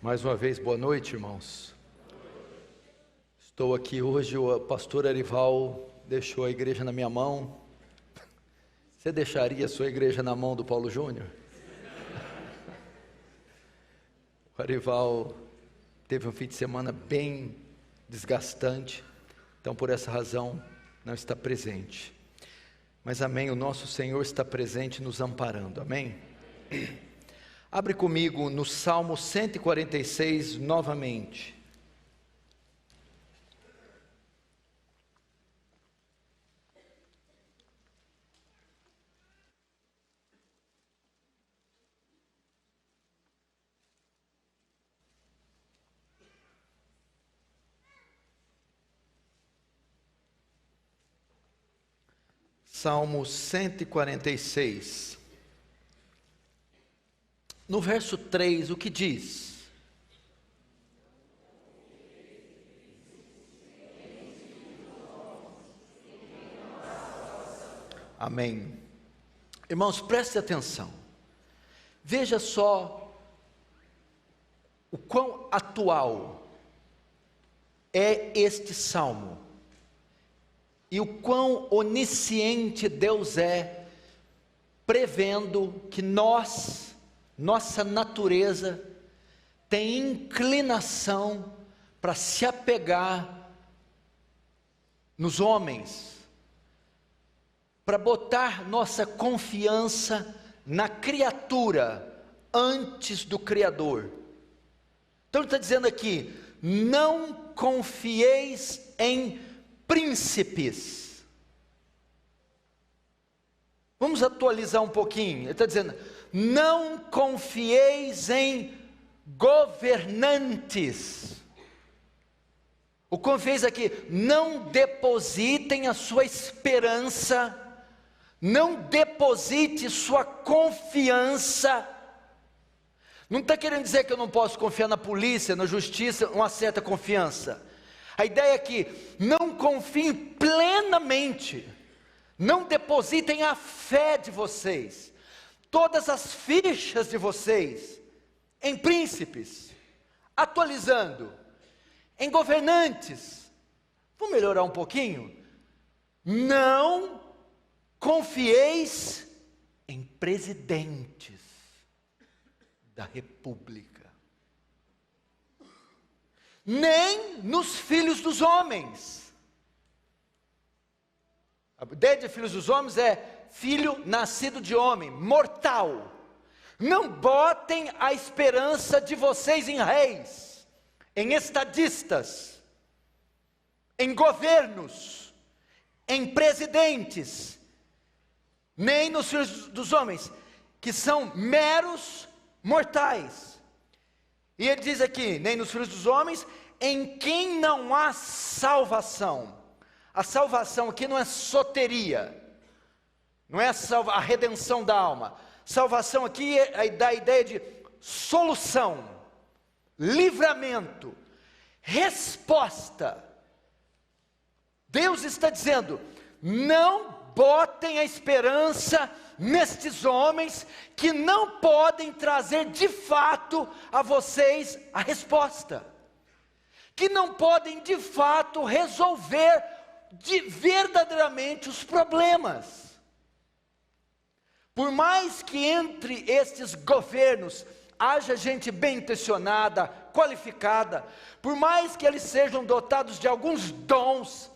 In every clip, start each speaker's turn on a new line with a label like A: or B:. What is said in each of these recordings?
A: Mais uma vez, boa noite, irmãos. Estou aqui hoje, o pastor Arival deixou a igreja na minha mão. Você deixaria a sua igreja na mão do Paulo Júnior? O Arival teve um fim de semana bem desgastante, então por essa razão não está presente. Mas amém, o nosso Senhor está presente nos amparando, amém? Abre comigo no Salmo 146 novamente. Salmo 146. No verso 3, o que diz? Amém. Irmãos, preste atenção. Veja só o quão atual é este salmo e o quão onisciente Deus é, prevendo que nossa natureza tem inclinação para se apegar nos homens, para botar nossa confiança na criatura antes do Criador. Então ele está dizendo aqui: não confieis em príncipes. Vamos atualizar um pouquinho. Ele está dizendo: não confieis em governantes. O confieis aqui, não depositem a sua esperança, não deposite sua confiança. Não está querendo dizer que eu não posso confiar na polícia, na justiça, uma certa confiança. A ideia é que não confiem plenamente, não depositem a fé de vocês, todas as fichas de vocês, em príncipes, atualizando, em governantes. Vou melhorar um pouquinho. Não confieis em presidentes da república, nem nos filhos dos homens. A ideia de filhos dos homens é filho nascido de homem, mortal. Não botem a esperança de vocês em reis, em estadistas, em governos, em presidentes, nem nos filhos dos homens, que são meros mortais. E ele diz aqui, nem nos filhos dos homens, em quem não há salvação. A salvação aqui não é soteria, não é a redenção da alma. Salvação aqui dá a ideia de solução, livramento, resposta. Deus está dizendo: não botem a esperança nestes homens que não podem trazer de fato a vocês a resposta, que não podem de fato resolver verdadeiramente os problemas. Por mais que entre estes governos haja gente bem intencionada, qualificada, por mais que eles sejam dotados de alguns dons,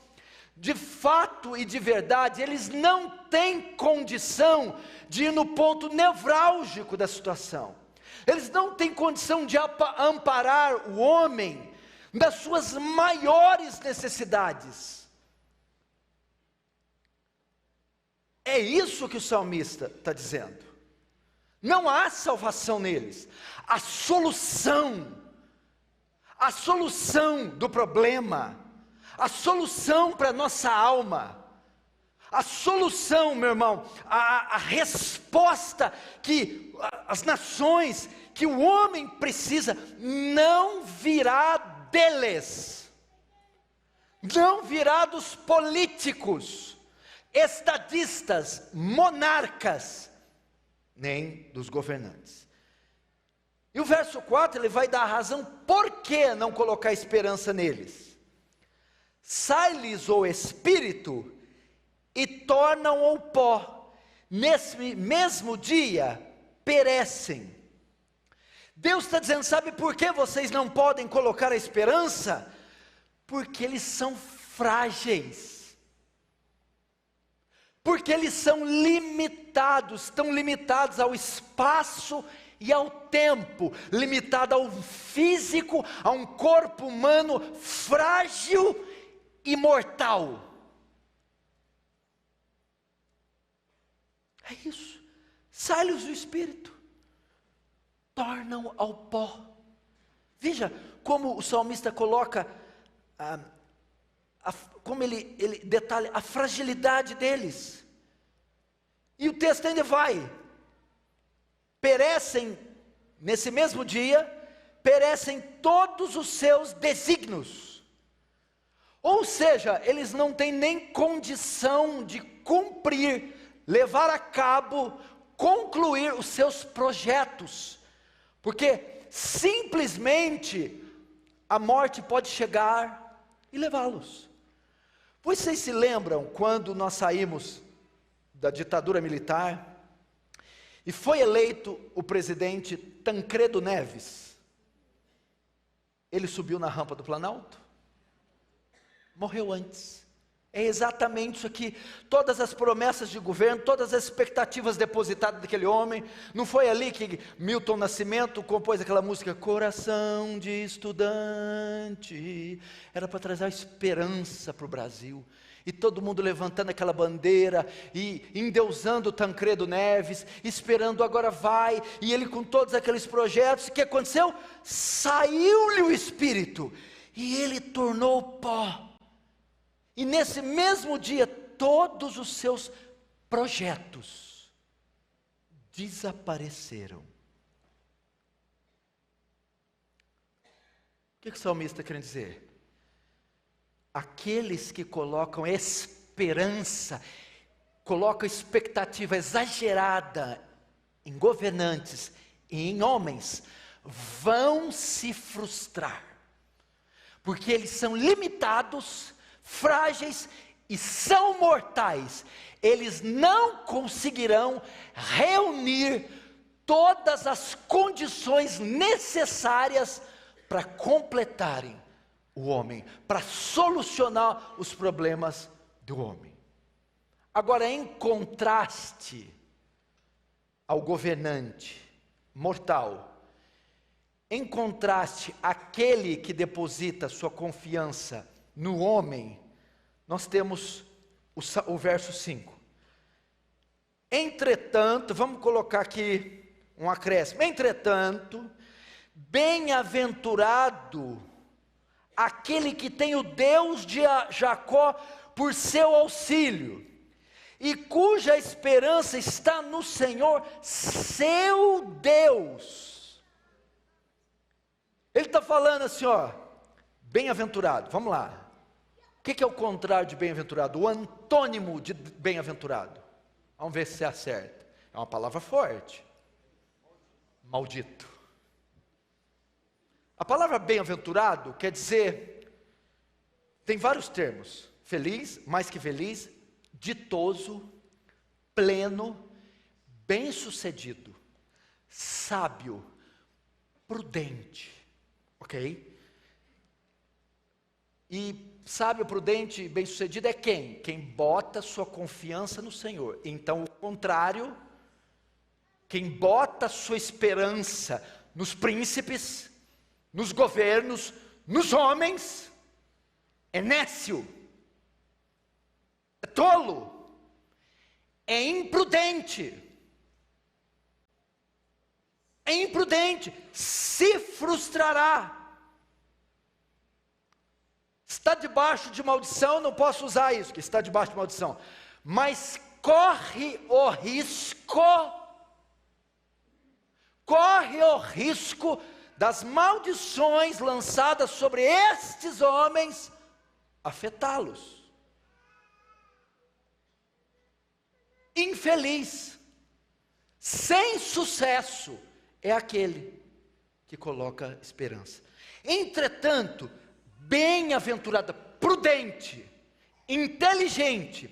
A: de fato e de verdade, eles não têm condição de ir no ponto nevrálgico da situação. Eles não têm condição de amparar o homem nas suas maiores necessidades. É isso que o salmista está dizendo. Não há salvação neles. A solução do problema, a solução para a nossa alma, a solução, meu irmão, a resposta que as nações, que o homem precisa, não virá deles, não virá dos políticos, estadistas, monarcas, nem dos governantes. E o verso 4, ele vai dar a razão por que não colocar esperança neles. Sai-lhes o espírito e tornam ao pó, nesse mesmo dia perecem. Deus está dizendo, sabe por que vocês não podem colocar a esperança? Porque eles são frágeis. Porque eles são limitados, estão limitados ao espaço e ao tempo, limitado ao físico, a um corpo humano frágil e mortal. É isso. Sai-lhes o espírito, tornam ao pó. Veja como o salmista coloca, como ele detalha a fragilidade deles. E o texto ainda vai: perecem, nesse mesmo dia, perecem todos os seus desígnios. Ou seja, eles não têm nem condição de cumprir, levar a cabo, concluir os seus projetos, porque simplesmente a morte pode chegar e levá-los. Vocês se lembram quando nós saímos da ditadura militar e foi eleito o presidente Tancredo Neves? Ele subiu na rampa do Planalto, morreu antes. É exatamente isso aqui. Todas as promessas de governo, todas as expectativas depositadas daquele homem. Não foi ali que Milton Nascimento compôs aquela música Coração de Estudante? Era para trazer a esperança para o Brasil. E todo mundo levantando aquela bandeira e endeusando Tancredo Neves, esperando agora vai. E ele com todos aqueles projetos, o que aconteceu? Saiu-lhe o espírito e ele tornou pó. E nesse mesmo dia, todos os seus projetos desapareceram. O que o salmista está querendo dizer? Aqueles que colocam esperança, colocam expectativa exagerada em governantes e em homens, vão se frustrar, porque eles são limitados, frágeis e são mortais. Eles não conseguirão reunir todas as condições necessárias para completarem o homem, para solucionar os problemas do homem. Agora, em contraste ao governante mortal, em contraste àquele que deposita sua confiança no homem, nós temos o verso 5. Entretanto, vamos colocar aqui um acréscimo. Entretanto, bem-aventurado aquele que tem o Deus de Jacó por seu auxílio, e cuja esperança está no Senhor, seu Deus. Ele está falando assim, ó, bem-aventurado, vamos lá. O que é o contrário de bem-aventurado? O antônimo de bem-aventurado. Vamos ver se você acerta. É uma palavra forte. Maldito. A palavra bem-aventurado quer dizer, tem vários termos: feliz, mais que feliz, ditoso, pleno, bem-sucedido, sábio, prudente, ok? E sábio, prudente e bem-sucedido é quem? Quem bota sua confiança no Senhor. Então, o contrário, quem bota sua esperança nos príncipes, nos governos, nos homens, é nécio, é tolo, é imprudente, se frustrará. Está debaixo de maldição, não posso usar isso, que está debaixo de maldição, mas corre o risco das maldições lançadas sobre estes homens, afetá-los. Infeliz, sem sucesso, é aquele que coloca esperança. Entretanto, bem-aventurada, prudente, inteligente,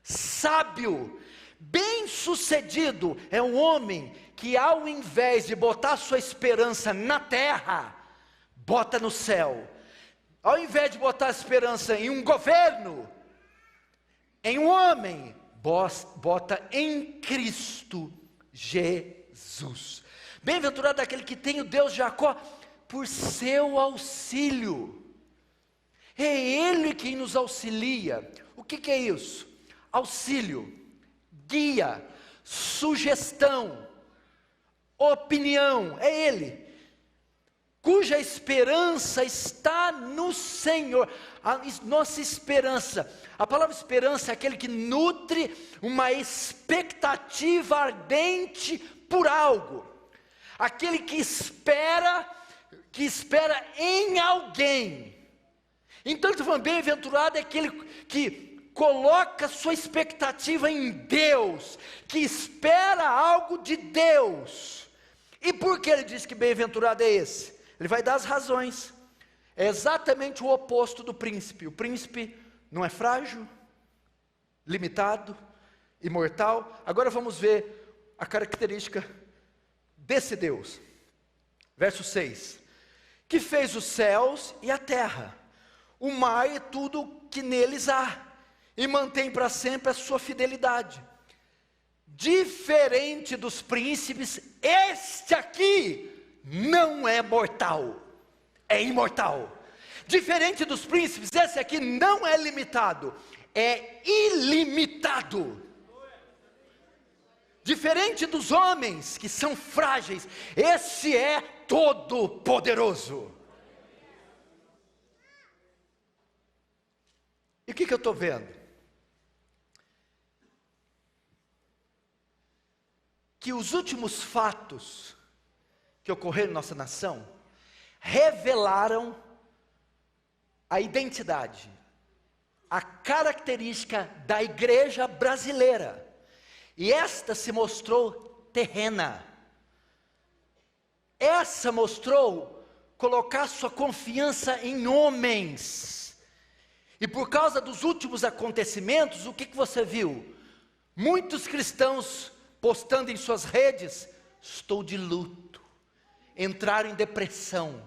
A: sábio, bem-sucedido é um homem que, ao invés de botar sua esperança na terra, bota no céu. Ao invés de botar a esperança em um governo, em um homem, bota em Cristo Jesus. Bem-aventurado é aquele que tem o Deus de Jacó por seu auxílio. É Ele quem nos auxilia. O que é isso? Auxílio, guia, sugestão, opinião. É Ele, cuja esperança está no Senhor. A nossa esperança, a palavra esperança é aquele que nutre uma expectativa ardente por algo, aquele que espera em alguém. Então ele está falando, bem-aventurado é aquele que coloca sua expectativa em Deus, que espera algo de Deus. E por que ele diz que bem-aventurado é esse? Ele vai dar as razões. É exatamente o oposto do príncipe. O príncipe não é frágil, limitado, imortal. Agora vamos ver a característica desse Deus. Verso 6. Que fez os céus e a terra, o mar e tudo que neles há, e mantém para sempre a sua fidelidade. Diferente dos príncipes, este aqui não é mortal, é imortal. Diferente dos príncipes, esse aqui não é limitado, é ilimitado. Diferente dos homens que são frágeis, esse é todo poderoso. E o que eu estou vendo? Que os últimos fatos que ocorreram em nossa nação revelaram a identidade, a característica da igreja brasileira. E esta se mostrou terrena. Essa mostrou colocar sua confiança em homens. E por causa dos últimos acontecimentos, o que você viu? Muitos cristãos postando em suas redes, estou de luto, entraram em depressão,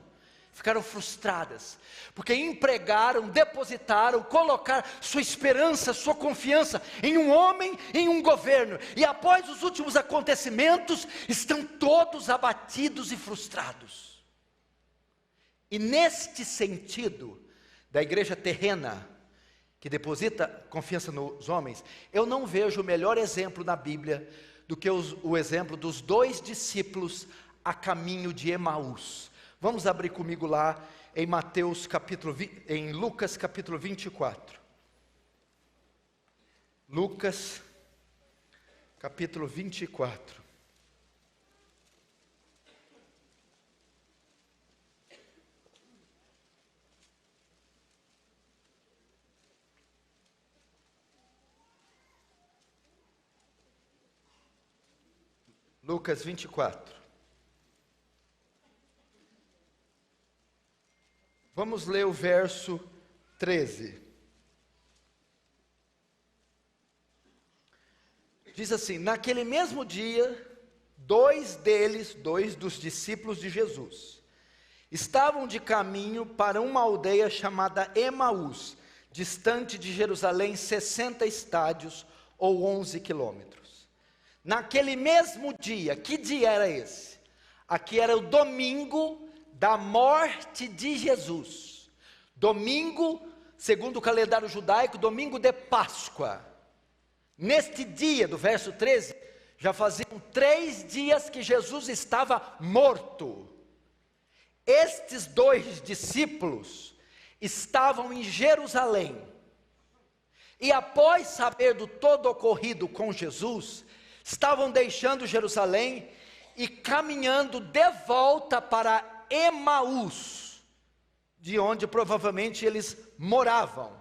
A: ficaram frustradas, porque empregaram, depositaram, colocaram sua esperança, sua confiança em um homem, em um governo, e após os últimos acontecimentos, estão todos abatidos e frustrados. E neste sentido, da igreja terrena, que deposita confiança nos homens, eu não vejo o melhor exemplo na Bíblia, do que o exemplo dos 2 discípulos a caminho de Emaús. Vamos abrir comigo lá em em Lucas capítulo 24. Lucas capítulo 24. Lucas 24. Vamos ler o verso 13. Diz assim: naquele mesmo dia, 2 dos discípulos de Jesus, estavam de caminho para uma aldeia chamada Emaús, distante de Jerusalém 60 estádios ou 11 quilômetros. Naquele mesmo dia, que dia era esse? Aqui era o domingo da morte de Jesus. Domingo, segundo o calendário judaico, domingo de Páscoa. Neste dia, do verso 13, já faziam 3 dias que Jesus estava morto. Estes 2 discípulos estavam em Jerusalém. E após saber do todo ocorrido com Jesus, estavam deixando Jerusalém e caminhando de volta para Emaús, de onde provavelmente eles moravam,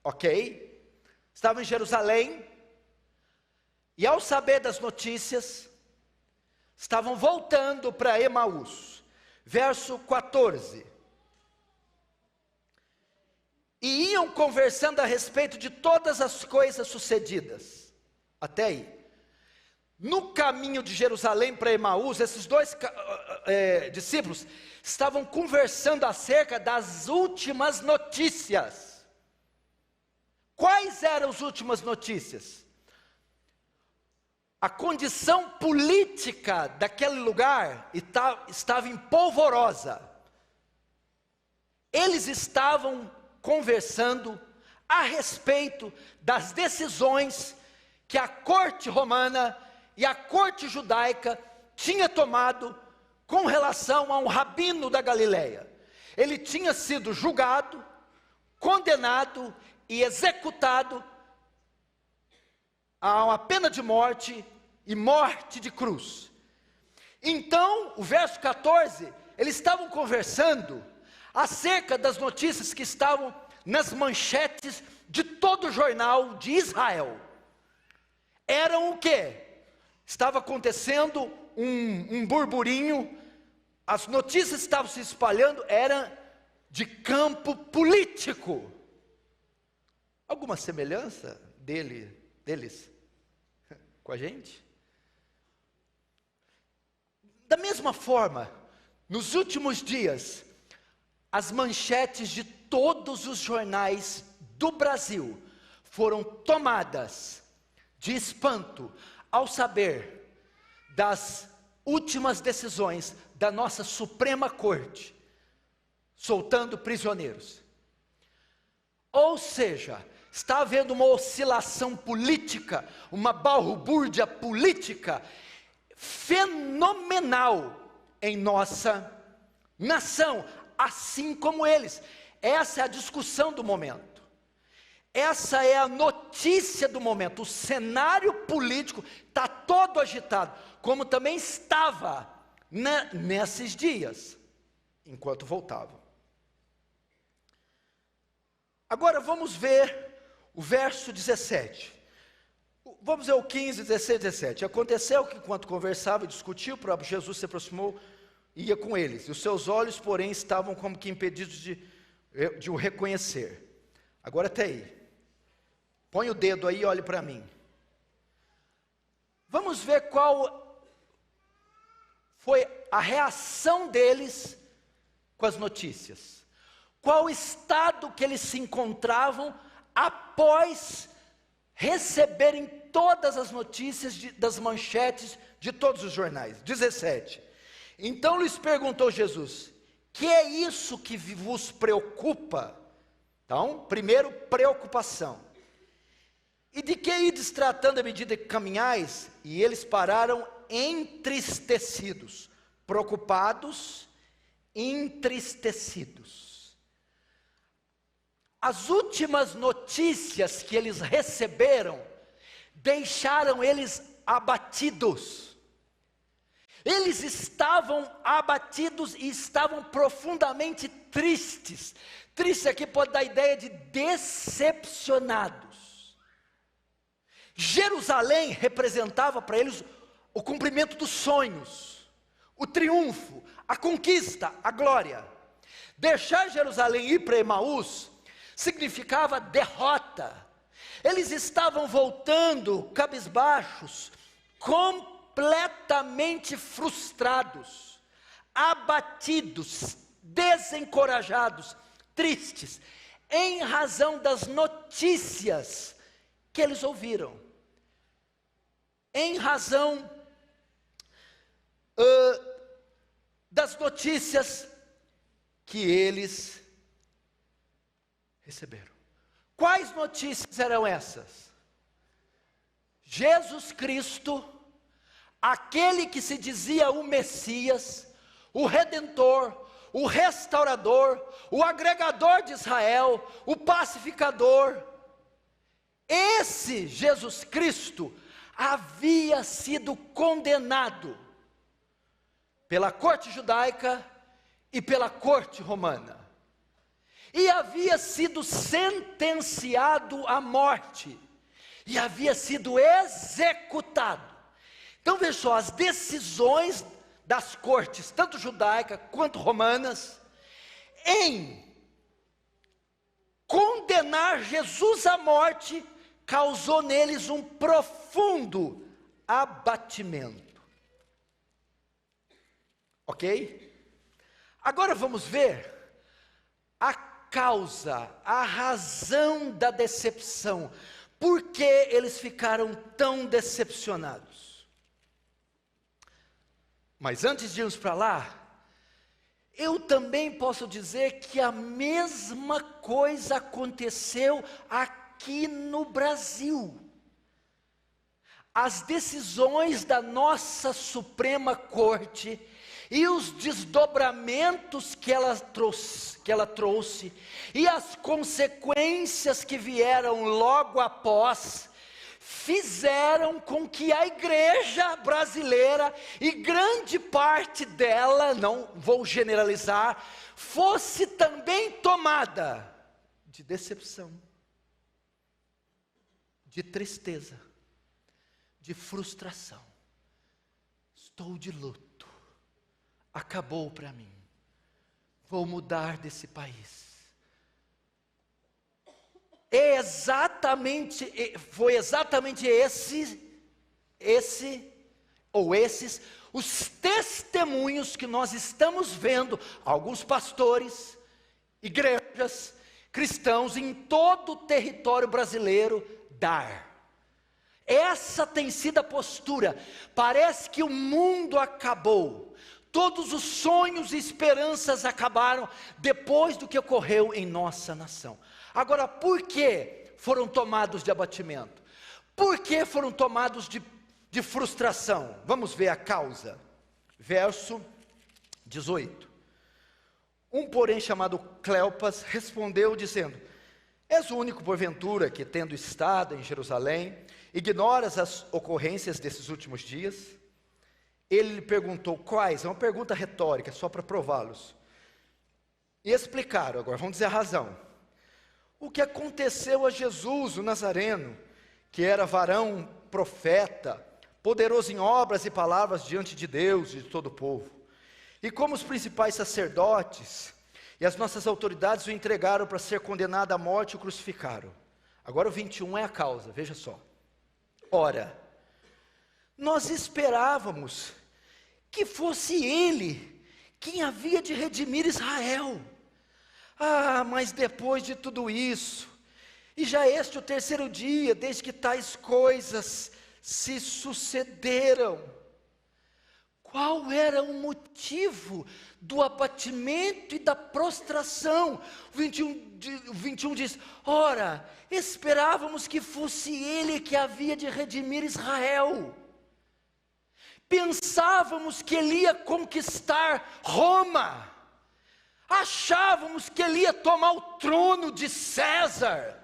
A: ok? Estavam em Jerusalém, e ao saber das notícias, estavam voltando para Emaús. verso 14. E iam conversando a respeito de todas as coisas sucedidas. Até aí. No caminho de Jerusalém para Emaús, esses dois discípulos estavam conversando acerca das últimas notícias. Quais eram as últimas notícias? A condição política daquele lugar estava empolvorosa. Eles estavam conversando a respeito das decisões que a corte romana e a corte judaica tinha tomado com relação a um rabino da Galileia. Ele tinha sido julgado, condenado e executado a uma pena de morte e morte de cruz. Então, o verso 14, eles estavam conversando acerca das notícias que estavam nas manchetes de todo o jornal de Israel. Eram o quê? Estava acontecendo um burburinho, as notícias estavam se espalhando, era de campo político. Alguma semelhança deles com a gente? Da mesma forma, nos últimos dias, as manchetes de todos os jornais do Brasil foram tomadas de espanto ao saber das últimas decisões da nossa Suprema Corte, soltando prisioneiros. Ou seja, está havendo uma oscilação política, uma balbúrdia política fenomenal em nossa nação, assim como eles. Essa é a discussão do momento. Essa é a notícia do momento. O cenário político está todo agitado, como também estava nesses dias, enquanto voltavam. Agora vamos ver o verso 17. Vamos ver o 15, 16, 17. Aconteceu que enquanto conversava e discutia, o próprio Jesus se aproximou e ia com eles. E os seus olhos, porém, estavam como que impedidos de o reconhecer. Agora até aí. Põe o dedo aí e olhe para mim. Vamos ver qual foi a reação deles com as notícias. Qual o estado que eles se encontravam após receberem todas as notícias das manchetes de todos os jornais. 17. Então lhes perguntou Jesus: que é isso que vos preocupa? Então, primeiro, preocupação. E de que ides tratando à medida que caminhais? E eles pararam entristecidos, preocupados, entristecidos. As últimas notícias que eles receberam deixaram eles abatidos. Eles estavam abatidos e estavam profundamente tristes. Triste aqui pode dar a ideia de decepcionados. Jerusalém representava para eles o cumprimento dos sonhos, o triunfo, a conquista, a glória. Deixar Jerusalém e ir para Emaús significava derrota. Eles estavam voltando cabisbaixos, completamente frustrados, abatidos, desencorajados, tristes, em razão das notícias que eles ouviram, em razão das notícias que eles receberam. Quais notícias eram essas? Jesus Cristo, aquele que se dizia o Messias, o Redentor, o Restaurador, o Agregador de Israel, o Pacificador, esse Jesus Cristo havia sido condenado pela corte judaica e pela corte romana, e havia sido sentenciado à morte, e havia sido executado. Então veja só, as decisões das cortes, tanto judaica quanto romanas, em condenar Jesus à morte, causou neles um profundo abatimento. Ok? Agora vamos ver a causa, a razão da decepção. Por que eles ficaram tão decepcionados? Mas antes de irmos para lá, eu também posso dizer que a mesma coisa aconteceu aqui no Brasil. As decisões da nossa Suprema Corte e os desdobramentos que ela trouxe e as consequências que vieram logo após, fizeram com que a igreja brasileira, e grande parte dela, não vou generalizar, fosse também tomada de decepção, de tristeza, de frustração. Estou de luto, acabou para mim, vou mudar desse país. Foi exatamente esses os testemunhos que nós estamos vendo, alguns pastores, igrejas, cristãos em todo o território brasileiro dar. Essa tem sido a postura. Parece que o mundo acabou, todos os sonhos e esperanças acabaram depois do que ocorreu em nossa nação. Agora, por que foram tomados de abatimento? Por que foram tomados de frustração? Vamos ver a causa. Verso 18. Um, porém, chamado Cleopas, respondeu dizendo: és o único, porventura, que, tendo estado em Jerusalém, ignoras as ocorrências desses últimos dias? Ele lhe perguntou quais, é uma pergunta retórica, só para prová-los. E explicaram, agora vamos dizer a razão. O que aconteceu a Jesus, o Nazareno, que era varão, profeta, poderoso em obras e palavras diante de Deus e de todo o povo. E como os principais sacerdotes e as nossas autoridades o entregaram para ser condenado à morte e o crucificaram. Agora o 21 é a causa, veja só. Ora, nós esperávamos que fosse ele quem havia de redimir Israel. Mas depois de tudo isso, e já este o terceiro dia, desde que tais coisas se sucederam, qual era o motivo do abatimento e da prostração? O 21 diz: ora, esperávamos que fosse ele que havia de redimir Israel. Pensávamos que ele ia conquistar Roma. Achávamos que ele ia tomar o trono de César.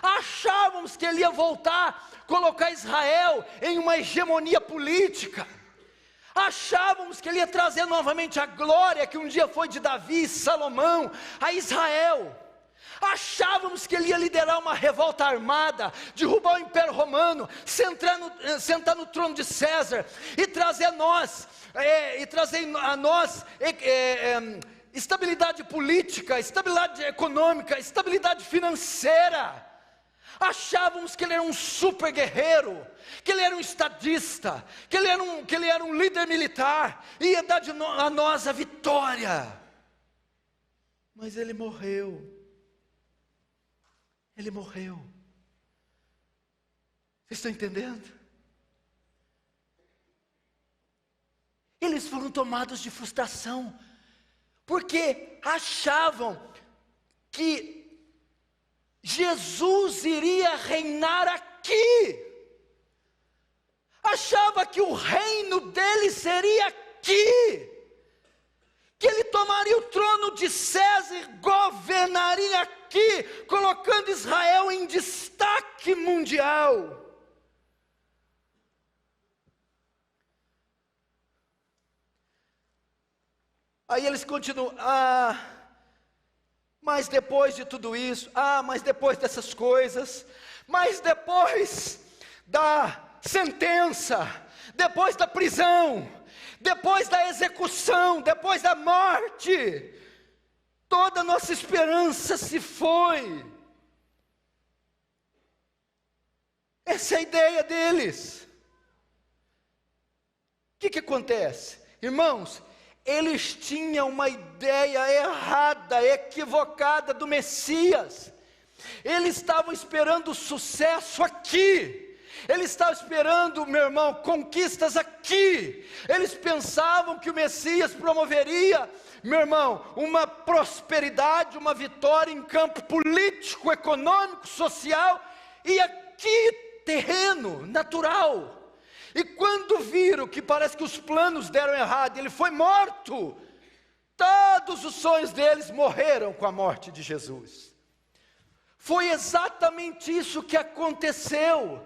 A: Achávamos que ele ia voltar, colocar Israel em uma hegemonia política. Achávamos que ele ia trazer novamente a glória que um dia foi de Davi e Salomão a Israel. Achávamos que ele ia liderar uma revolta armada, derrubar o Império Romano, sentar no trono de César e trazer a nós estabilidade política, estabilidade econômica, estabilidade financeira. Achávamos que ele era um super guerreiro, que ele era um estadista, que ele era um líder militar, e ia dar a nós a vitória. Mas ele morreu. Ele morreu. Vocês estão entendendo? Eles foram tomados de frustração, porque achavam que Jesus iria reinar aqui. Achava que o reino dele seria aqui. Que ele tomaria o trono de César e governaria aqui, colocando Israel em destaque mundial. Aí eles continuam: mas depois de tudo isso, mas depois dessas coisas, mas depois da sentença, depois da prisão, depois da execução, depois da morte, toda a nossa esperança se foi. Essa é a ideia deles. O que acontece? Irmãos, eles tinham uma ideia errada, equivocada do Messias. Eles estavam esperando sucesso aqui. Eles estavam esperando, meu irmão, conquistas aqui. Eles pensavam que o Messias promoveria, meu irmão, uma prosperidade, uma vitória em campo político, econômico, social, e aqui terreno, natural. E quando viram que parece que os planos deram errado, ele foi morto, todos os sonhos deles morreram com a morte de Jesus. Foi exatamente isso que aconteceu.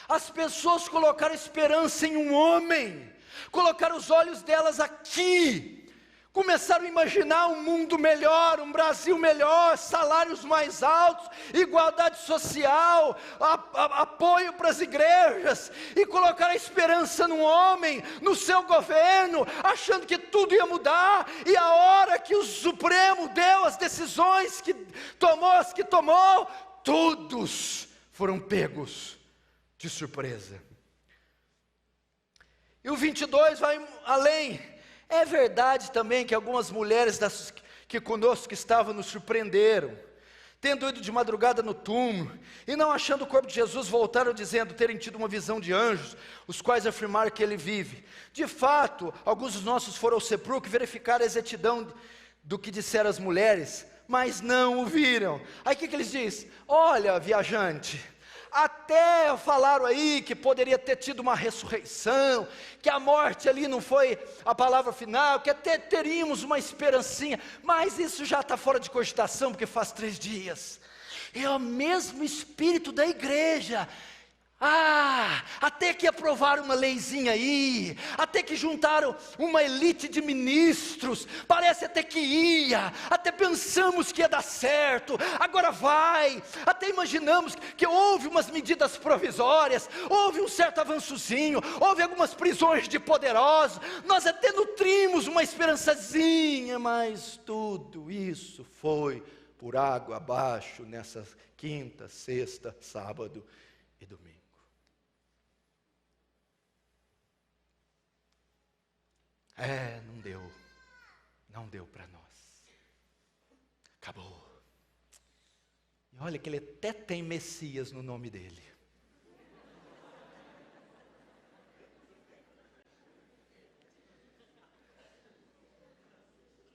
A: As pessoas colocaram esperança em um homem, colocaram os olhos delas aqui, começaram a imaginar um mundo melhor, um Brasil melhor, salários mais altos, igualdade social, apoio para as igrejas, e colocaram a esperança num homem, no seu governo, achando que tudo ia mudar, e a hora que o Supremo deu as decisões que tomou, todos foram pegos de surpresa. E o 22 vai além. É verdade também que algumas mulheres que conosco estavam nos surpreenderam, tendo ido de madrugada no túmulo, e não achando o corpo de Jesus, voltaram dizendo terem tido uma visão de anjos, os quais afirmaram que ele vive. De fato, alguns dos nossos foram ao sepulcro e verificaram a exatidão do que disseram as mulheres, mas não o viram. Aí o que eles dizem? Olha, viajante, até falaram aí que poderia ter tido uma ressurreição, que a morte ali não foi a palavra final, que até teríamos uma esperancinha, mas isso já está fora de cogitação, porque faz 3 dias. É o mesmo espírito da igreja. Até que aprovaram uma leizinha aí, até que juntaram uma elite de ministros, parece até que ia, até pensamos que ia dar certo, agora vai, até imaginamos que houve umas medidas provisórias, houve um certo avançozinho, houve algumas prisões de poderosos, nós até nutrimos uma esperançazinha, mas tudo isso foi por água abaixo nessa quinta, sexta, sábado e domingo. Não deu para nós, acabou. E olha que ele até tem Messias no nome dele.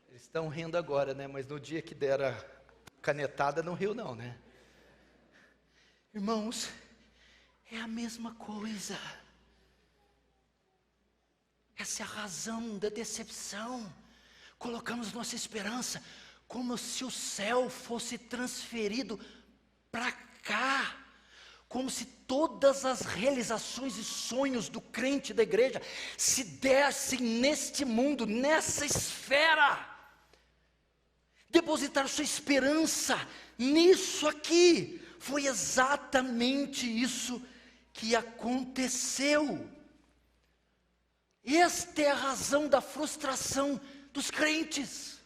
A: Eles estão rindo agora, né? Mas no dia que der a canetada não riu não, né? Irmãos, é a mesma coisa. Essa é a razão da decepção. Colocamos nossa esperança como se o céu fosse transferido para cá, como se todas as realizações e sonhos do crente da igreja se dessem neste mundo, nessa esfera. Depositar sua esperança nisso aqui. Foi exatamente isso que aconteceu. Esta é a razão da frustração dos crentes.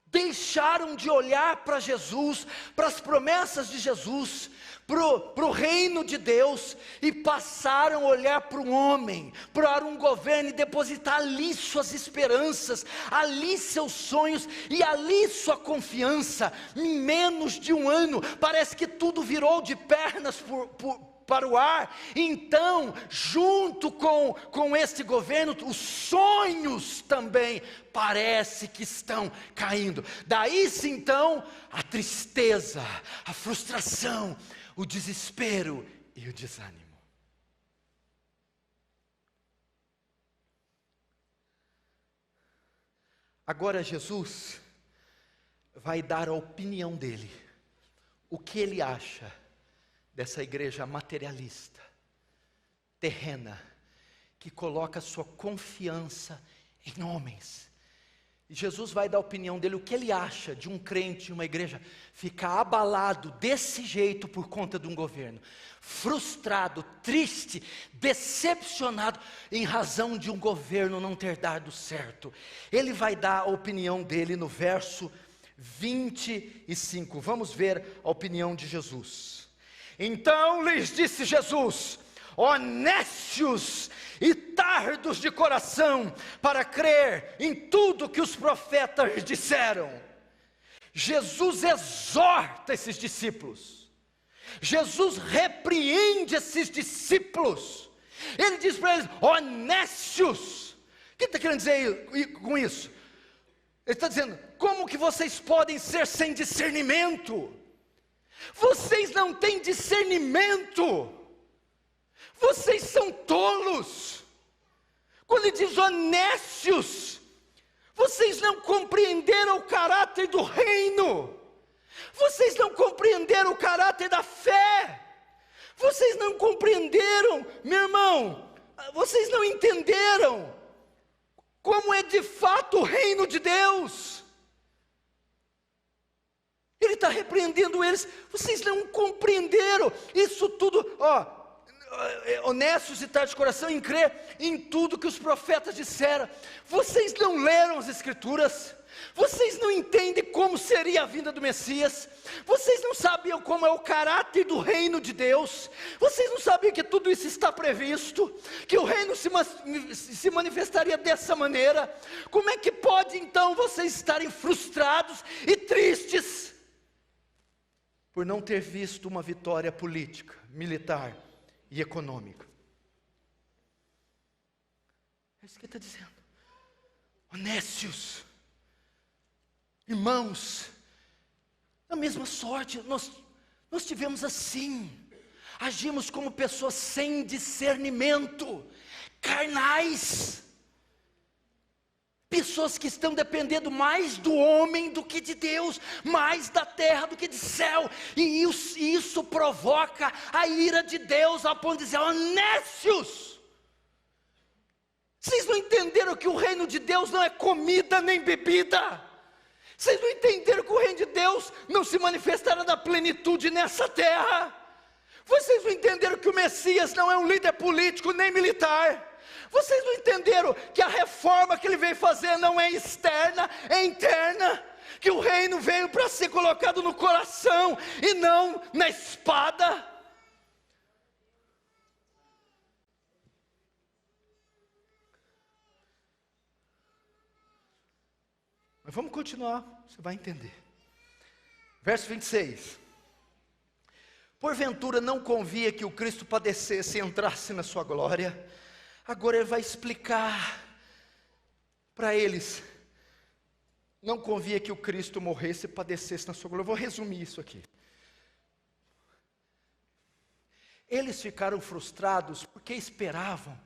A: Deixaram de olhar para Jesus, para as promessas de Jesus, para o reino de Deus, e passaram a olhar para um homem, para um governo, e depositar ali suas esperanças, ali seus sonhos, e ali sua confiança. Em menos de um ano, parece que tudo virou de pernas para o ar. Então, junto com este governo, os sonhos também parece que estão caindo. Daí-se então a tristeza, a frustração, o desespero e o desânimo. Agora Jesus vai dar a opinião dele, o que ele acha dessa igreja materialista, terrena, que coloca sua confiança em homens, E Jesus vai dar a opinião dele, o que ele acha de um crente em uma igreja ficar abalado desse jeito por conta de um governo, frustrado, triste, decepcionado em razão de um governo não ter dado certo. Ele vai dar a opinião dele no verso 25. Vamos ver a opinião de Jesus. Então lhes disse Jesus: ó nécios e tardos de coração, para crer em tudo que os profetas disseram. Jesus exorta esses discípulos, Jesus repreende esses discípulos, ele diz para eles: ó nécios. O que ele está querendo dizer com isso? Ele está dizendo: como que vocês podem ser sem discernimento? Vocês não têm discernimento, vocês são tolos. Quando ele diz honestos, vocês não compreenderam o caráter do reino, vocês não compreenderam o caráter da fé, vocês não compreenderam, meu irmão, vocês não entenderam como é de fato o reino de Deus. Ele está repreendendo eles: vocês não compreenderam isso tudo, honestos e tardos de coração em crer em tudo que os profetas disseram. Vocês não leram as escrituras, vocês não entendem como seria a vinda do Messias, vocês não sabiam como é o caráter do reino de Deus, vocês não sabiam que tudo isso está previsto, que o reino se manifestaria dessa maneira. Como é que pode então vocês estarem frustrados e tristes por não ter visto uma vitória política, militar e econômica? É isso que ele está dizendo. Honestos, irmãos, a mesma sorte nós tivemos assim, agimos como pessoas sem discernimento, carnais, pessoas que estão dependendo mais do homem do que de Deus, mais da terra do que do céu, e isso provoca a ira de Deus, ao ponto de dizer: honestos, vocês não entenderam que o reino de Deus não é comida nem bebida, vocês não entenderam que o reino de Deus não se manifestará na plenitude nessa terra, vocês não entenderam que o Messias não é um líder político nem militar, vocês não entenderam que a reforma que ele veio fazer não é externa, é interna, que o reino veio para ser colocado no coração e não na espada. Mas vamos continuar, você vai entender. Verso 26. Porventura não convia que o Cristo padecesse e entrasse na sua glória? Agora ele vai explicar para eles: não convia que o Cristo morresse e padecesse na sua glória. Eu vou resumir isso aqui. Eles ficaram frustrados porque esperavam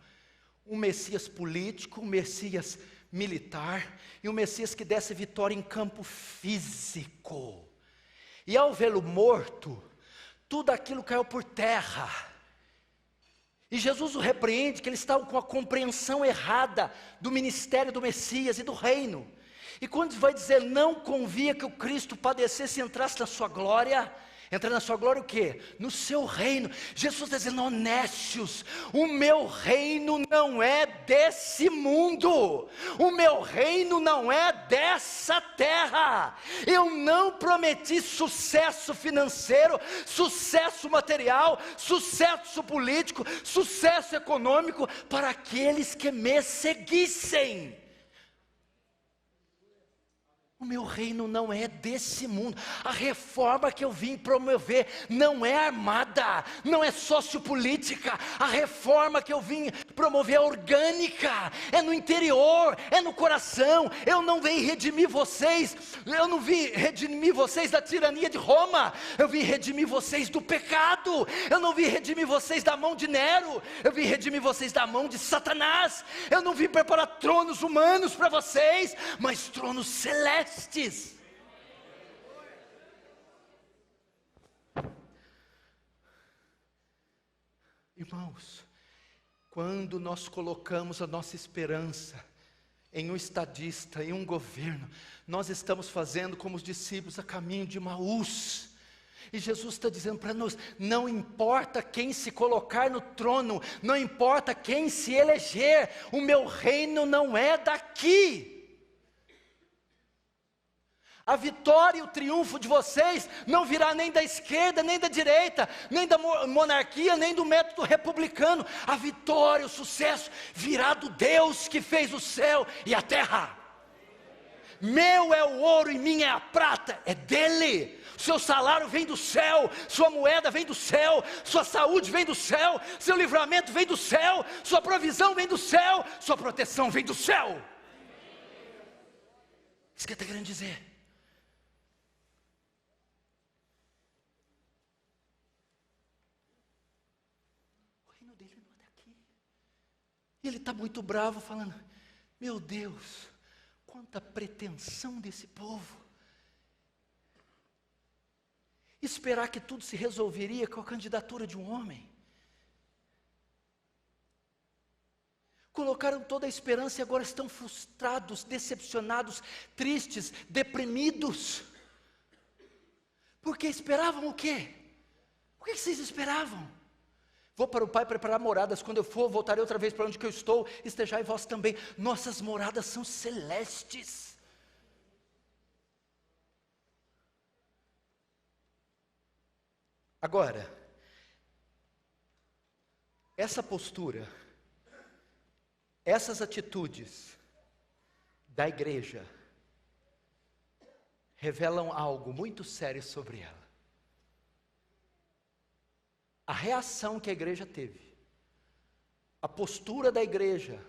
A: um Messias político, um Messias militar, e um Messias que desse vitória em campo físico. E ao vê-lo morto, tudo aquilo caiu por terra. E Jesus o repreende, que eles estavam com a compreensão errada do ministério do Messias e do reino. E quando vai dizer não convia que o Cristo padecesse e entrasse na sua glória, entra na sua glória o quê? No seu reino. Jesus está dizendo: honestos, o meu reino não é desse mundo, o meu reino não é dessa terra. Eu não prometi sucesso financeiro, sucesso material, sucesso político, sucesso econômico para aqueles que me seguissem. O meu reino não é desse mundo. A reforma que eu vim promover não é armada, não é sociopolítica. A reforma que eu vim promover é orgânica, é no interior, é no coração. Eu não vim redimir vocês, eu não vim redimir vocês da tirania de Roma, eu vim redimir vocês do pecado. Eu não vim redimir vocês da mão de Nero, eu vim redimir vocês da mão de Satanás. Eu não vim preparar tronos humanos para vocês, mas tronos celestes. Irmãos, quando nós colocamos a nossa esperança em um estadista, em um governo. Nós estamos fazendo como os discípulos a caminho de Emaús. E Jesus está dizendo para nós: não importa quem se colocar no trono, não importa quem se eleger, o meu reino não é daqui. A vitória e o triunfo de vocês não virá nem da esquerda, nem da direita, nem da monarquia, nem do método republicano. A vitória, o sucesso virá do Deus que fez o céu e a terra. Meu é o ouro e minha é a prata, é dele. Seu salário vem do céu, sua moeda vem do céu, sua saúde vem do céu, seu livramento vem do céu, sua provisão vem do céu, sua proteção vem do céu. Isso que ele está querendo dizer. O reino dele não é daqui. E ele está muito bravo, falando: meu Deus, quanta pretensão desse povo. Esperar que tudo se resolveria com a candidatura de um homem. Colocaram toda a esperança e agora estão frustrados, decepcionados, tristes, deprimidos. Porque esperavam o quê? O que vocês esperavam? Vou para o Pai preparar moradas, quando eu for, voltarei outra vez para onde que eu estou, estejai vós também. Nossas moradas são celestes. Agora, essa postura, essas atitudes da igreja revelam algo muito sério sobre ela. A reação que a igreja teve, a postura da igreja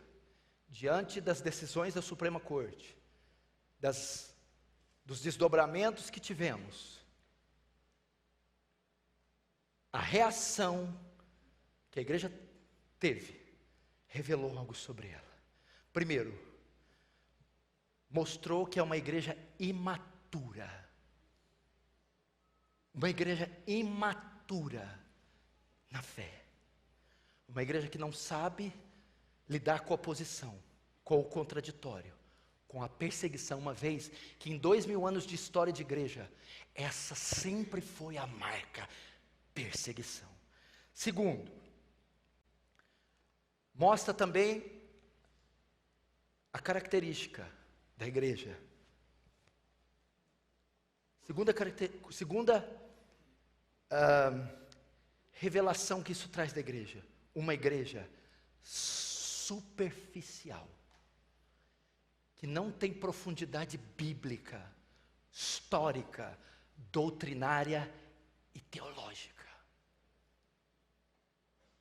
A: diante das decisões da Suprema Corte, dos desdobramentos que tivemos, a reação que a igreja teve, revelou algo sobre ela. Primeiro, mostrou que é uma igreja imatura. Uma igreja imatura na fé. Uma igreja que não sabe lidar com a oposição, com o contraditório, com a perseguição, uma vez que em 2000 anos de história de igreja, essa sempre foi a marca: perseguição. Segundo, mostra também a característica da igreja. Segunda revelação que isso traz da igreja: uma igreja superficial, que não tem profundidade bíblica, histórica, doutrinária e teológica.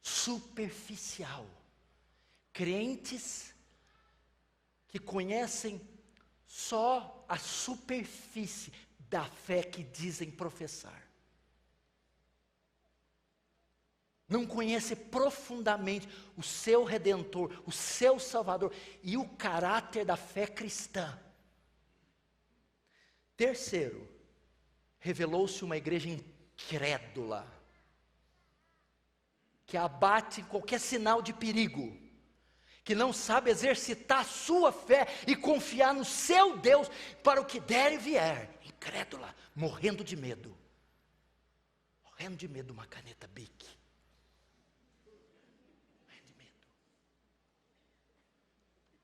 A: Superficial. Crentes que conhecem só a superfície da fé que dizem professar. Não conhece profundamente o seu Redentor, o seu Salvador e o caráter da fé cristã. Terceiro, revelou-se uma igreja incrédula, que abate qualquer sinal de perigo, que não sabe exercitar a sua fé e confiar no seu Deus para o que der e vier. Incrédula, morrendo de medo de uma caneta Bic. Morrendo de medo.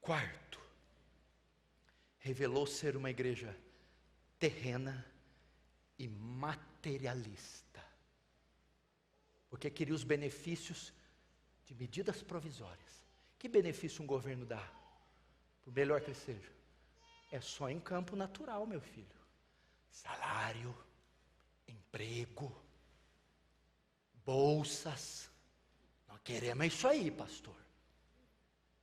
A: Quarto, revelou ser uma igreja terrena e materialista, porque queria os benefícios de medidas provisórias. Que benefício um governo dá? Por melhor que ele seja, é só em campo natural, meu filho. Salário, emprego, bolsas. Nós queremos isso aí, pastor.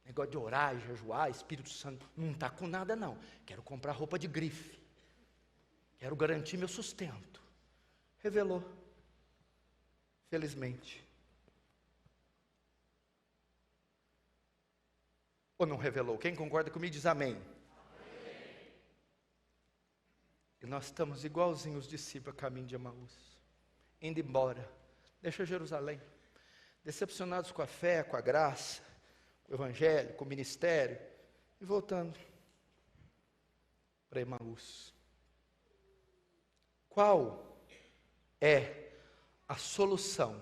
A: Negócio de orar, jejuar, Espírito Santo, não está com nada não. Quero comprar roupa de grife. Quero garantir meu sustento. Revelou. Felizmente. Ou não revelou? Quem concorda comigo diz amém. Amém. E nós estamos igualzinhos os discípulos a caminho de Emaús, indo embora, deixa Jerusalém, decepcionados com a fé, com a graça, com o evangelho, com o ministério, e voltando. para Emaús. Qual é a solução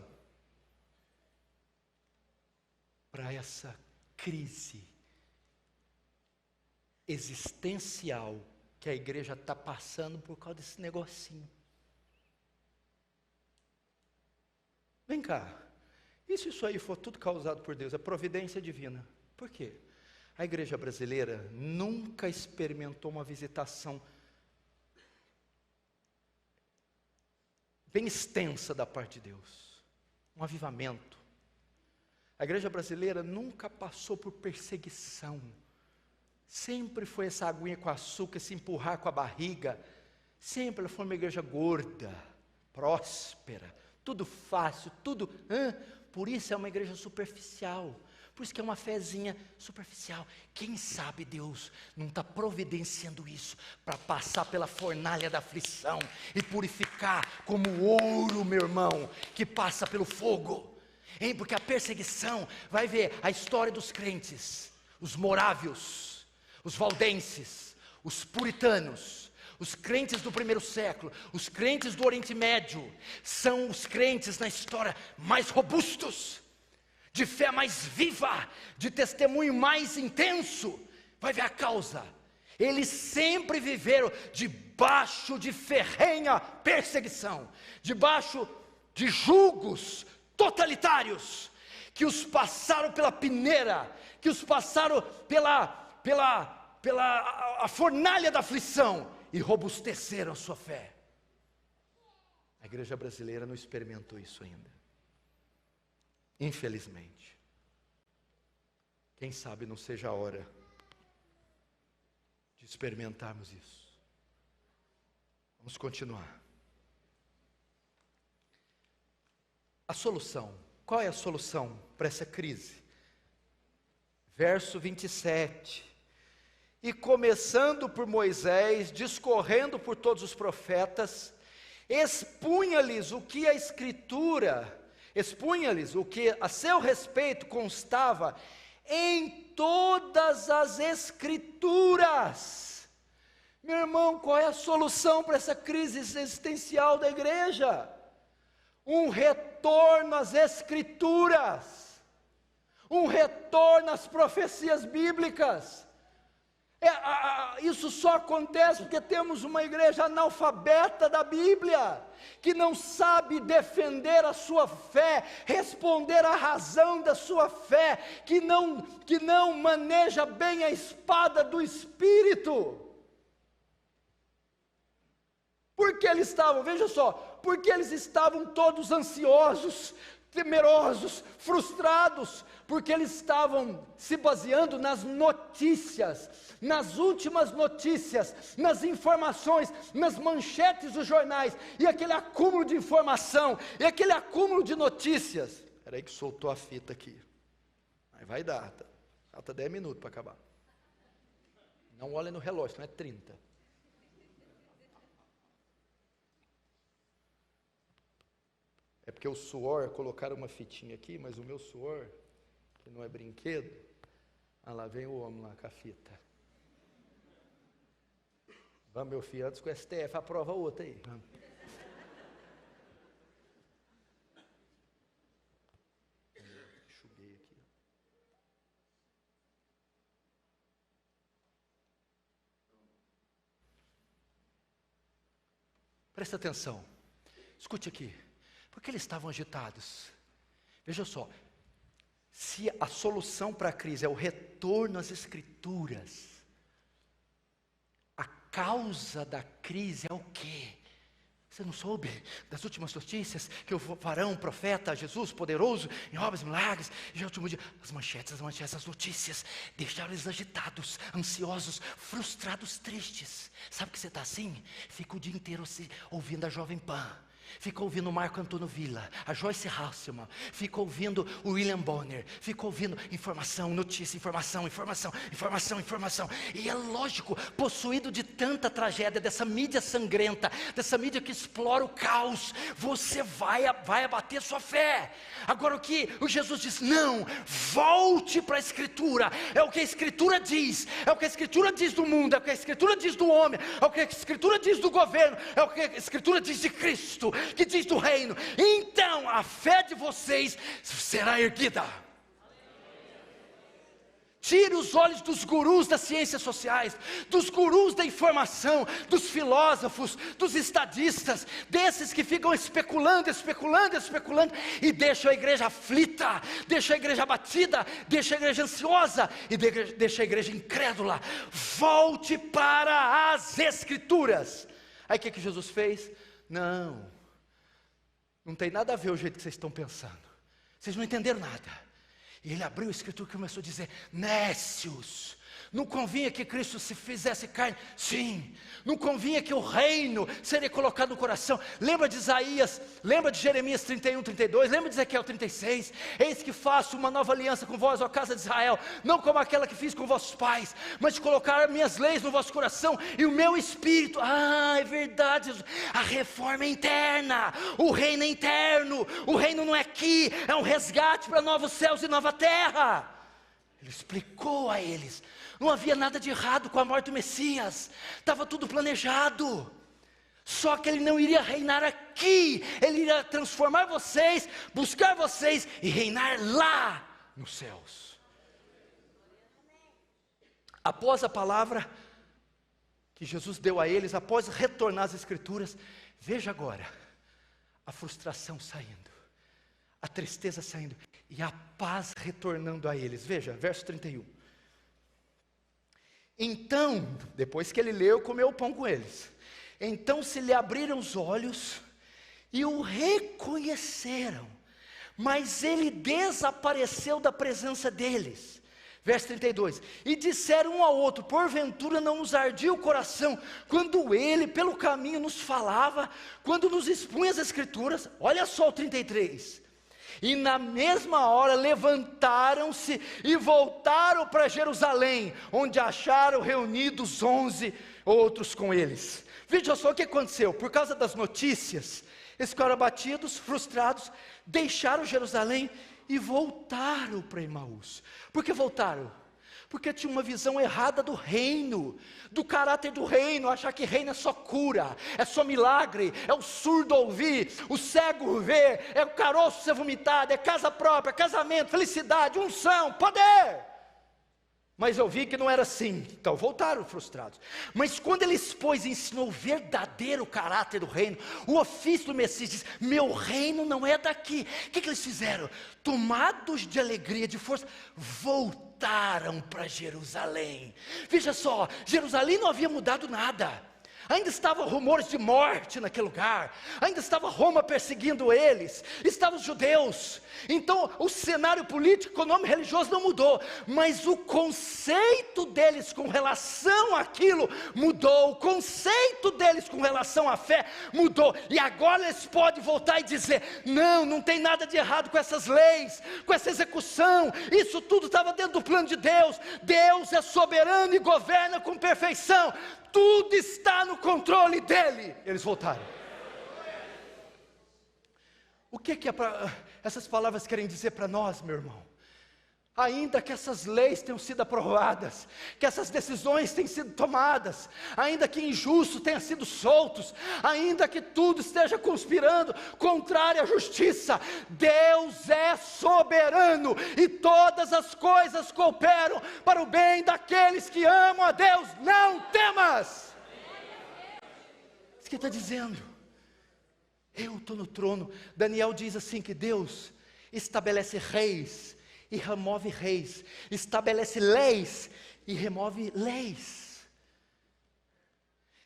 A: para essa crise existencial que a igreja está passando por causa desse negocinho? Vem cá, e se isso aí for tudo causado por Deus, é providência divina? Por quê? A igreja brasileira nunca experimentou uma visitação bem extensa da parte de Deus, um avivamento. A igreja brasileira nunca passou por perseguição, sempre foi essa aguinha com açúcar, se empurrar com a barriga, sempre ela foi uma igreja gorda, próspera, tudo fácil, tudo, por isso é uma igreja superficial, por isso que é uma fezinha superficial. Quem sabe Deus não está providenciando isso, para passar pela fornalha da aflição, e purificar como ouro, meu irmão, que passa pelo fogo, hein? Porque a perseguição, vai ver a história dos crentes, os morávios, os valdenses, os puritanos, os crentes do primeiro século, os crentes do Oriente Médio, são os crentes na história mais robustos, de fé mais viva, de testemunho mais intenso. Vai ver a causa, eles sempre viveram debaixo de ferrenha perseguição, debaixo de julgos totalitários, que os passaram pela peneira, que os passaram pela fornalha da aflição, e robusteceram a sua fé. A igreja brasileira não experimentou isso ainda, infelizmente. Quem sabe não seja a hora de experimentarmos isso. Vamos continuar. A solução, qual é a solução para essa crise? Verso 27. E começando por Moisés, discorrendo por todos os profetas, expunha-lhes o que a Escritura, expunha-lhes o que a seu respeito constava em todas as Escrituras. Meu irmão, qual é a solução para essa crise existencial da igreja? Um retorno às Escrituras, um retorno às profecias bíblicas. Isso só acontece porque temos uma igreja analfabeta da Bíblia, que não sabe defender a sua fé, responder à razão da sua fé, que não maneja bem a espada do Espírito. Porque eles estavam, veja só, porque eles estavam todos ansiosos, temerosos, frustrados, porque eles estavam se baseando nas notícias, nas últimas notícias, nas informações, nas manchetes dos jornais, e aquele acúmulo de informação, e aquele acúmulo de notícias. Espera aí que soltou a fita aqui, aí vai dar, falta 10 minutos para acabar. Não olha no relógio, não é 30. É porque o suor, colocaram uma fitinha aqui, mas o meu suor, que não é brinquedo, lá vem o homem lá com a fita. Vamos, meu filho, antes que o STF aprova outra aí. Vamos. Enxuguei aqui. Presta atenção, escute aqui. Porque eles estavam agitados. Veja só, se a solução para a crise é o retorno às Escrituras, a causa da crise é o quê? Você não soube das últimas notícias, que o varão, profeta, Jesus, poderoso, em obras e milagres, e já no último dia, as manchetes, as notícias, deixaram eles agitados, ansiosos, frustrados, tristes. Sabe que você está assim? Fica o dia inteiro ouvindo a Jovem Pan, fica ouvindo Marco Antônio Villa, a Joyce Hasselman, fica ouvindo o William Bonner, fica ouvindo informação, notícia, informação, e é lógico, possuído de tanta tragédia, dessa mídia sangrenta, dessa mídia que explora o caos, você vai abater sua fé. Agora o Jesus diz, não, volte para a Escritura, é o que a Escritura diz, é o que a Escritura diz do mundo, é o que a Escritura diz do homem, é o que a Escritura diz do governo, é o que a Escritura diz de Cristo, que diz do reino. Então a fé de vocês será erguida. Tire os olhos dos gurus das ciências sociais, dos gurus da informação, dos filósofos, dos estadistas, desses que ficam especulando, e deixam a igreja aflita, deixam a igreja abatida, deixam a igreja ansiosa, e deixam a igreja incrédula. Volte para as Escrituras. Aí o que Jesus fez? Não tem nada a ver o jeito que vocês estão pensando, vocês não entenderam nada. E ele abriu a Escritura e começou a dizer, nécios, não convinha que Cristo se fizesse carne? Sim. Não convinha que o reino seria colocado no coração? Lembra de Isaías, lembra de Jeremias 31, 32, lembra de Ezequiel 36, eis que faço uma nova aliança com vós, ó casa de Israel, não como aquela que fiz com vossos pais, mas de colocar minhas leis no vosso coração, e o meu espírito. É verdade, a reforma é interna, o reino é interno, o reino não é aqui, é um resgate para novos céus e nova terra. Ele explicou a eles, não havia nada de errado com a morte do Messias, estava tudo planejado, só que ele não iria reinar aqui, ele iria transformar vocês, buscar vocês e reinar lá nos céus. Após a palavra que Jesus deu a eles, após retornar às Escrituras, veja agora, a frustração saindo, a tristeza saindo, e a paz retornando a eles. Veja, verso 31. Então, depois que ele leu, comeu o pão com eles. Então se lhe abriram os olhos e o reconheceram, mas ele desapareceu da presença deles. Verso 32, e disseram um ao outro, porventura não nos ardia o coração, quando ele pelo caminho nos falava, quando nos expunha as Escrituras. Olha só o 33, e na mesma hora levantaram-se e voltaram para Jerusalém, onde acharam reunidos 11 outros com eles. Veja só o que aconteceu, por causa das notícias, eles ficaram abatidos, frustrados, deixaram Jerusalém e voltaram para Emaús. Por que voltaram? Porque tinha uma visão errada do reino, do caráter do reino, achar que reino é só cura, é só milagre, é o surdo ouvir, o cego ver, é o caroço ser vomitado, é casa própria, casamento, felicidade, unção, poder. Mas eu vi que não era assim, então voltaram frustrados. Mas quando ele expôs e ensinou o verdadeiro caráter do reino, o ofício do Messias diz, meu reino não é daqui. O que eles fizeram? Tomados de alegria, de força, voltaram para Jerusalém. Veja só, Jerusalém não havia mudado nada. Ainda estavam rumores de morte naquele lugar, ainda estava Roma perseguindo eles, estavam os judeus. Então o cenário político, econômico, religioso não mudou, mas o conceito deles com relação àquilo mudou, o conceito deles com relação à fé mudou, e agora eles podem voltar e dizer, não tem nada de errado com essas leis, com essa execução, isso tudo estava dentro do plano de Deus, Deus é soberano e governa com perfeição, tudo está no controle dele. Eles voltaram. O que essas palavras querem dizer para nós, meu irmão? Ainda que essas leis tenham sido aprovadas, que essas decisões tenham sido tomadas, ainda que injustos tenham sido soltos, ainda que tudo esteja conspirando contrário à justiça, Deus é soberano e todas as coisas cooperam para o bem daqueles que amam a Deus. Não temas! Isso que está dizendo, eu estou no trono. Daniel diz assim que Deus estabelece reis e remove reis, estabelece leis e remove leis.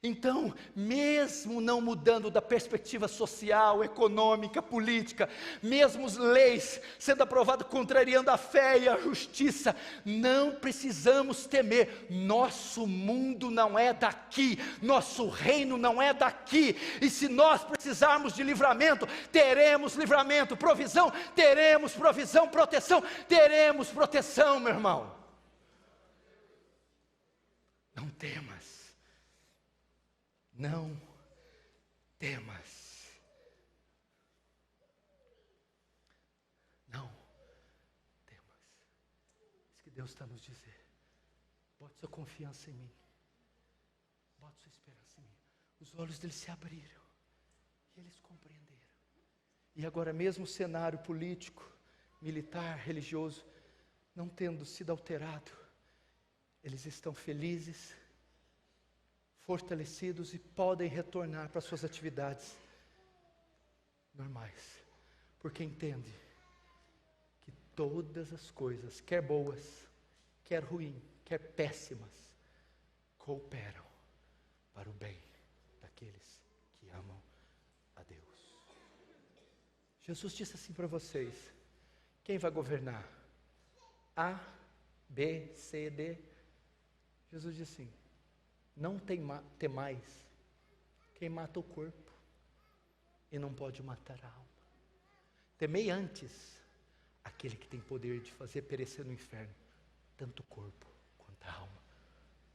B: Então, mesmo não mudando da perspectiva social, econômica, política, mesmo as leis sendo aprovadas contrariando a fé e a justiça, não precisamos temer. Nosso mundo não é daqui, nosso reino não é daqui, e se nós precisarmos de livramento, teremos livramento, provisão, teremos provisão, proteção, teremos proteção, meu irmão. Não temas. Não temas. Não temas. Isso que Deus está nos dizer. Bote sua confiança em mim. Bote sua esperança em mim. Os olhos deles se abriram e eles compreenderam. E agora mesmo o cenário político, militar, religioso, não tendo sido alterado, eles estão felizes, fortalecidos e podem retornar para suas atividades normais, porque entende que todas as coisas, quer boas, quer ruins, quer péssimas, cooperam para o bem daqueles que amam a Deus. Jesus disse assim para vocês: quem vai governar? A, B, C, D. Jesus disse assim: não temais quem mata o corpo e não pode matar a alma. Temei antes aquele que tem poder de fazer perecer no inferno tanto o corpo quanto a alma.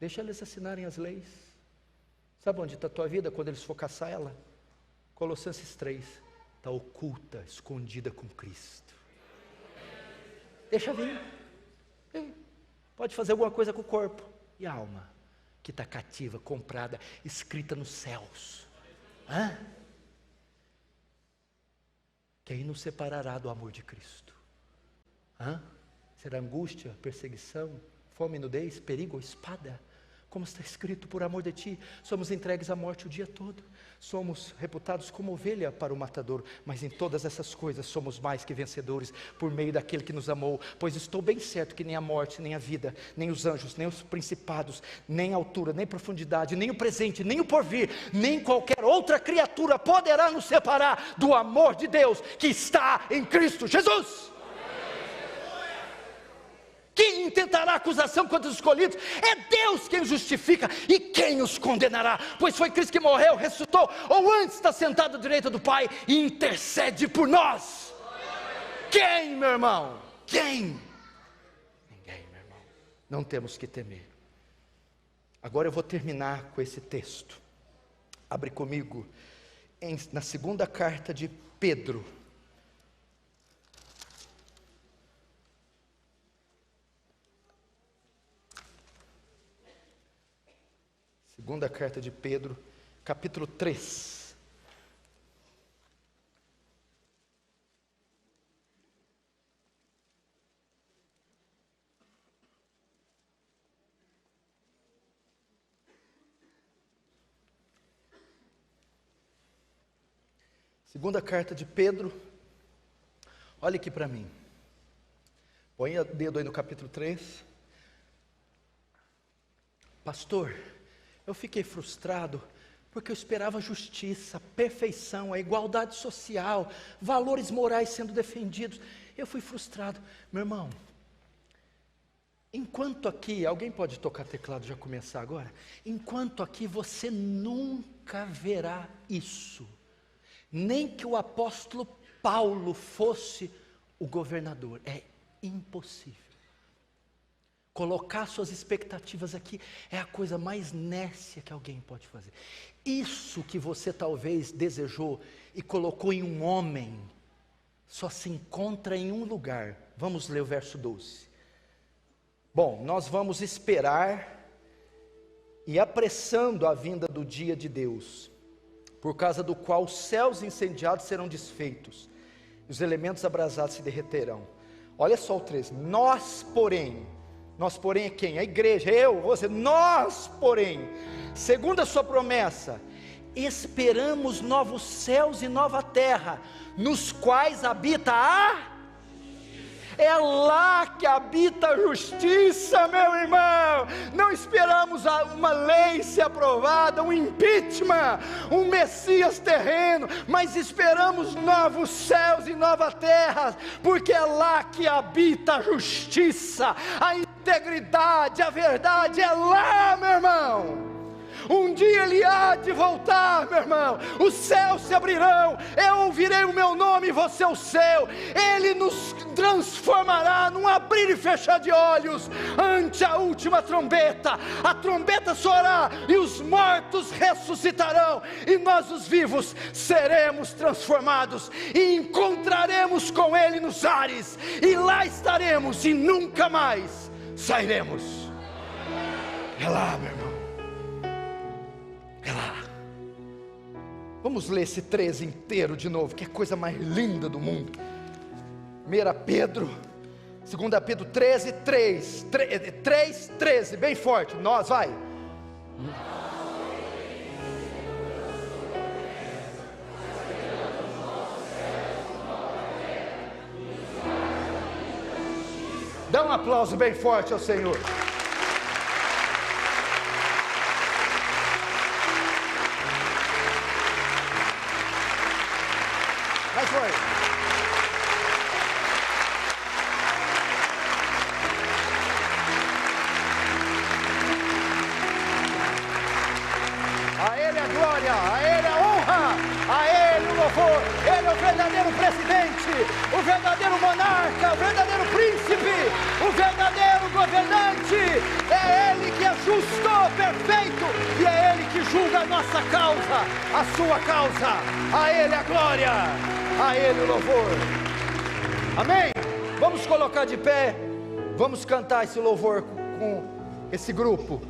B: Deixa eles assinarem as leis. Sabe onde está a tua vida quando eles for caçar ela? Colossenses 3, está oculta, escondida com Cristo. Deixa vir. Pode fazer alguma coisa com o corpo e a alma, que está cativa, comprada, escrita nos céus. Quem nos separará do amor de Cristo? Será angústia, perseguição, fome, nudez, perigo ou espada? Como está escrito: por amor de ti, somos entregues à morte o dia todo. Somos reputados como ovelha para o matador, mas em todas essas coisas somos mais que vencedores, por meio daquele que nos amou. Pois estou bem certo que nem a morte, nem a vida, nem os anjos, nem os principados, nem a altura, nem profundidade, nem o presente, nem o porvir, nem qualquer outra criatura poderá nos separar do amor de Deus que está em Cristo Jesus. Quem intentará acusação contra os escolhidos? É Deus quem os justifica. E quem os condenará? Pois foi Cristo que morreu, ressuscitou, ou antes está sentado à direita do Pai e intercede por nós. Quem, meu irmão? Quem? Ninguém, meu irmão. Não temos que temer. Agora eu vou terminar com esse texto. Abre comigo na segunda carta de Pedro. Segunda carta de Pedro, capítulo 3. Segunda carta de Pedro, olha aqui para mim. Põe o dedo aí no capítulo 3. Pastor, eu fiquei frustrado, porque eu esperava justiça, perfeição, a igualdade social, valores morais sendo defendidos. Eu fui frustrado. Meu irmão, enquanto aqui, alguém pode tocar teclado e já começar agora? Enquanto aqui você nunca verá isso. Nem que o apóstolo Paulo fosse o governador. É impossível. Colocar suas expectativas aqui é a coisa mais nécia que alguém pode fazer. Isso que você talvez desejou e colocou em um homem, só se encontra em um lugar. Vamos ler o verso 12. Bom, nós vamos esperar e apressando a vinda do dia de Deus, por causa do qual os céus incendiados serão desfeitos, e os elementos abrasados se derreterão. Olha só o 13. Nós, porém é quem? A igreja, eu, você, nós, porém, segundo a sua promessa, esperamos novos céus e nova terra, nos quais habita É lá que habita a justiça, meu irmão. Não esperamos uma lei ser aprovada, um impeachment, um Messias terreno, mas esperamos novos céus e nova terra, porque é lá que habita a justiça, a integridade, a verdade, é lá, meu irmão. Um dia Ele há de voltar, meu irmão. Os céus se abrirão, eu ouvirei o meu nome e você o seu. Ele nos transformará num abrir e fechar de olhos ante a última trombeta. A trombeta soará e os mortos ressuscitarão, e nós os vivos seremos transformados e encontraremos com Ele nos ares, e lá estaremos e nunca mais sairemos. É lá, meu irmão. É lá. Vamos ler esse 13 inteiro de novo, que é a coisa mais linda do mundo. 1 Pedro, 2 Pedro 13, 13, bem forte, nós, vai. Dá um aplauso bem forte ao Senhor. Mas foi. A Ele a glória, a Ele a honra, a Ele o louvor. Ele é o verdadeiro presidente, o verdadeiro monarca, o verdadeiro príncipe, o verdadeiro governante. É Ele que é justo, perfeito, e é Ele que julga a nossa causa, a sua causa. A Ele a glória, a Ele o louvor. Amém? Vamos colocar de pé, vamos cantar esse louvor com esse grupo.